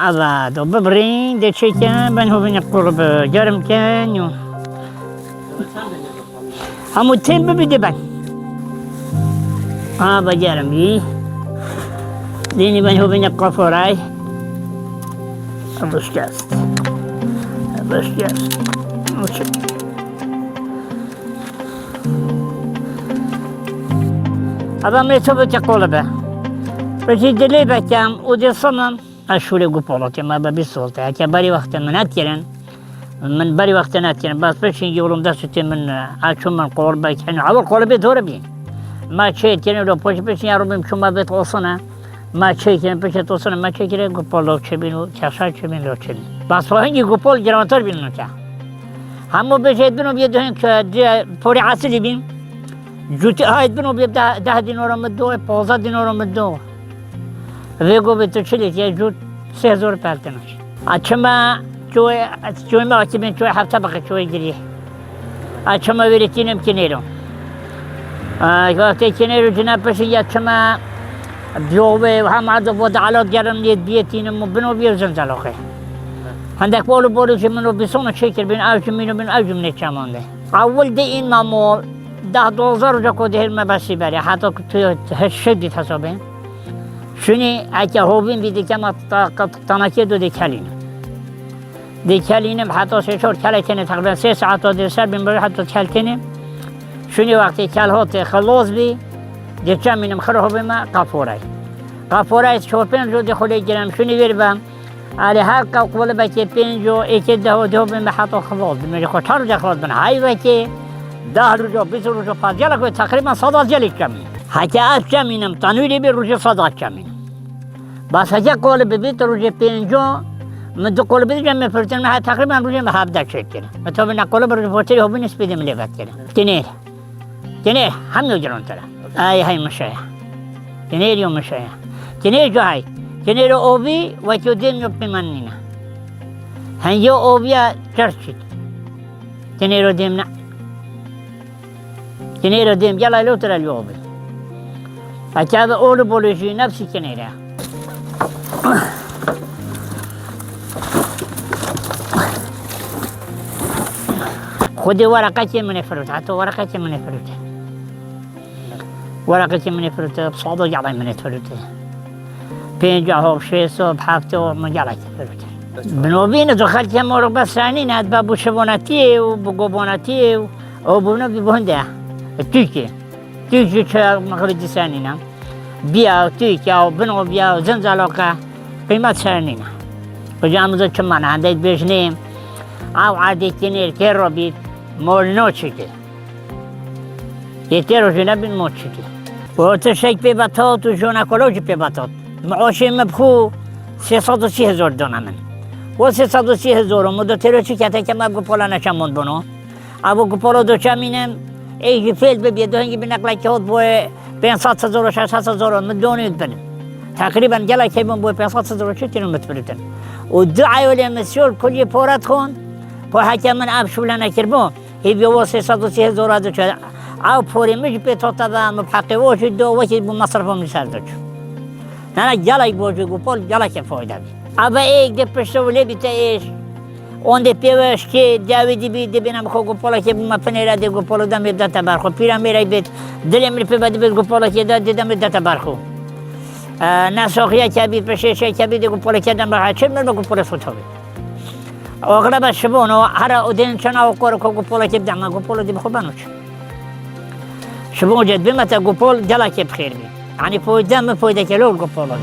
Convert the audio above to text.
الله ببرين ده شيء كان بنه بين القرب جرم كان هم تيم ببدي بن بجرم بي ديني بنه بين القفوراي بس جاست هذا ما يسوي تقولبه بچی دلی بکم او دی صمم اشوری گوپولتی ما به بیسولته اگه باری وقت من نتیرن من باری وقت نتیرن بس بچین یولم دستی من اچون من قول بکن اول قول به دور بین ما چه تیرن رو پوچ بچین یارو بیم چون ما بیت اوسنه ما چه تیرن پچه توسنه ما چه تیرن گوپولو چه بینو چشای چه بینو چه بس فهنگی گوپول جرانتر بینو چه همو بچه بینو بیادن که پوری عسلی بین جوتی هاید بینو بیاد 10 دینار مدو 15 دینار مدو ویگو به تو چلی که جود 3000 پرتنش. اچما چوی ما وقتی من چوی هفته بخش چوی گریه. اچما ویرتینم کنیرم. وقتی کنیرم جناب پسی اچما بیوه هم عدو بود علات گرم نید بیتینم و بنو بیرزن زلاخه. هندک بولو که منو بیسون شکر بین اوج منو بین اوج من چمانده. اول دی این مامور 10-12 روزه کده هر مباسی بری حتی تو هشت حسابه. شونی اگه هوبین بیدی که ما تناکی دو دیکلینم حتی 3-4 کلتینه تقریبا 3 ساعت تا در سر بین بری حتی کلتینم شونی وقتی کل هات خلاص بی دیچه مینم خره هوبین ما قفورای 4-5 رو دی خلی گیرم شونی بیرم علی هر قبول بکی 5 و 1-10 هوبین ما حتی خلاص بیم میگه خود 4 روز خلاص بین های وکی 10 روز 20 روز فاجعه لکه تقریبا 100 جلی کمی حتی از کمینم تنویری بی روز 100 کمینم بس اگه قول ببید روز 5 من دو قول بدیم میفرستم من تقریبا روز 17 شد کنه تو به نقل بر روز پوچی هوبین اسپیدم لیفت کنه کنه هم نوجران تره های مشایا کنه یو مشایا کنه جو های کنه رو اوبی و تو دین یو پیمانینا هنجو اوبیا چرچید کنه رو دیم نه کنه رو دیم جلا لو تره لیوبی اگه اول بولوشی نفسی کنه را خودی ورقتی من فروت حتی ورقتی من فروته ورقتی من فروته بصادو جعلی من فروته 50 6 7 مجالات فروته بنوبین دخلت مورو بسانی ند بابو شبونتی و بگوبونتی و بونو ببونده تیکی چه مخلوقی سانی نه بیا تیکی او بنو بیا زنجالوکا قیمت سانی نه کجامزه چه من هندید بیشنیم او عادی کنیر که رو بید مول نو چیکه یه تیرو جنه بین مول چیکه و تو شک پی بطات و جونه کلوجی پی بطات معاشی مبخو 330,000 دونمن و 330,000 مدو تیرو چی که که مبگو پولا نشمون بونو ابو گپولو دو چمینم ایجی فیل ببید دو هنگی بنقلی که هود بوی 500,000 و 600,000 مدونید بنم تقریبا جلای که بون بوی 500,000 چی تینو متفرتن و دو عیولی مسیول کلی پورت خون پا حکم من اب شوله نکربون هی بیو 330,000 دو چه او پوری مش پیتا تا مبحقی وشی دو وکی بو مصرفم نسر دو چه نه جلای بوجی گپول جلای که فایده بی ابا ایک ده پشتولی بیتا ایش اون ده پیوش که جاویدی بی بینم خو گپولا که بو مپنی را ده گپولو دم دتا برخو پیرم میرای بیت دلی میری پی بدی بیت گپولا که دم دتا برخو نساخیه که بی پشیشه که بی ده گپولا که دم برخو چه مرد گپولا فوتو بی اغلب شبونو هر اودین چنا و کار کو گپولا که دم گپولا دی بخو بنوش شبون جد بمتا گپول جلا که بخیر بی یعنی پویدم پویده که لول گپولا